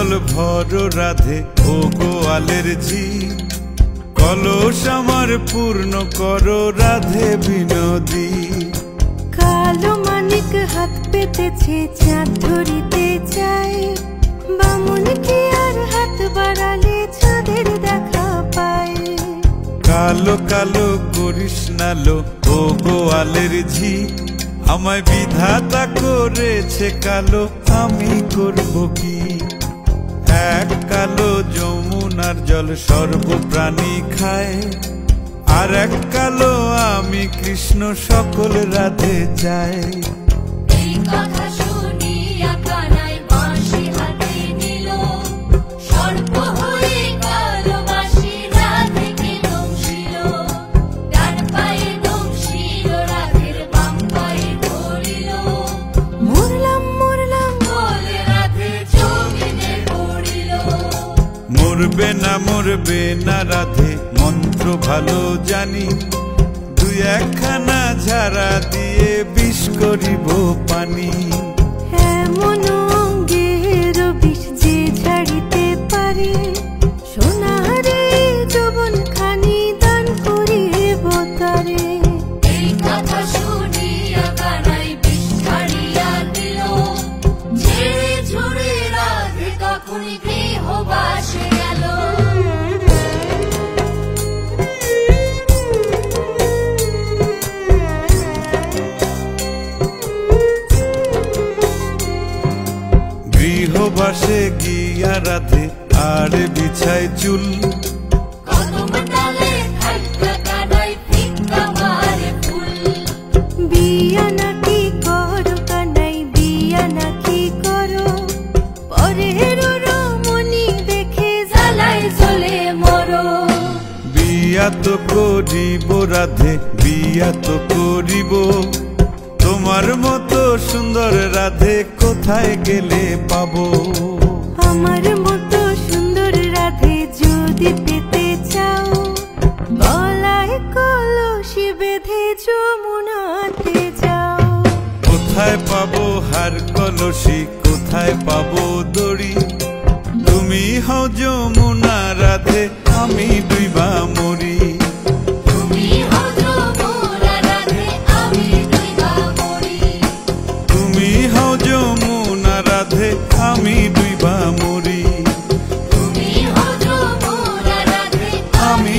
জল ভর রাধে ও গোয়ালের ঝি, কলস আমার পূর্ণ করো রাধে বিনোদী। কালো মানিক হাত পেতেছে চাঁদ ধরিতে চায়, বামুন কি আর হাত বাড়ালে চাঁদের দেখা পায়। কালো কালো করিস নালো ও গোয়ালের ঝি, আমায় বিধাতা করেছে কালো, আমি করব কি? এক কালো যমুনার জল সর্বপ্রাণী খায়, আর এক কালো আমি কৃষ্ণ সকল রাধে চাই। এই কথা শুনিয়া কানাই বাঁশি হাতে নিল, সর্প হয়ে কালো বাঁশি রাধেকে দংশিল। ডান পায়ে দংশিল রাধের বাম পায়ে ধরিল, মরলাম মরলাম বলে রাধে জমিনে পড়িল। মরবে না রাধে মন্ত্র ভালো জানি, দুই একখানা ঝাড়া দিয়ে বিষ করিব পানি। এমন অঙ্গের বিষ যে ঝাড়িতে পারে, সোনারে যৌবন খানি দান করিব তারে। এই কথা শুনিয়া কানাই বিষ ছাড়িয়া দিল, ঝেড়ে ঝুড়ে রাধে তখনই গৃহবাসে গেল। গৃহবাসে গিয়া রাধে আর বিছায় চুল, কদম ডালে থাইকা কানাই ফিক্কা মারে ফুল। বিয়া নাকি করো কানাই বিয়া নাকি করো, পরের রমণী দেখে জ্বালায় জ্বলে মরো। বিয়া তো করিব রাধে বিয়া তো করিব, তোমার মতো সুন্দর রাধে কোথায় গেলে পাবো? আমার মতো সুন্দর রাধে যদি পেতে চাও, গলায় কলসি বেঁধে যমুনাতে যাও। কোথায় পাবো হার কলসি, কোথায় পাবো দড়ি? তুমি হও যমুনা রাধে, আমি ডুইবা মরি। তুমি হও যমুনা রাধে, আমি ডুইবা মরি। তুমি হও যমুনা রাধে, আমি ডুইবা মরি। তুমি হও যমুনা রাধে, আমি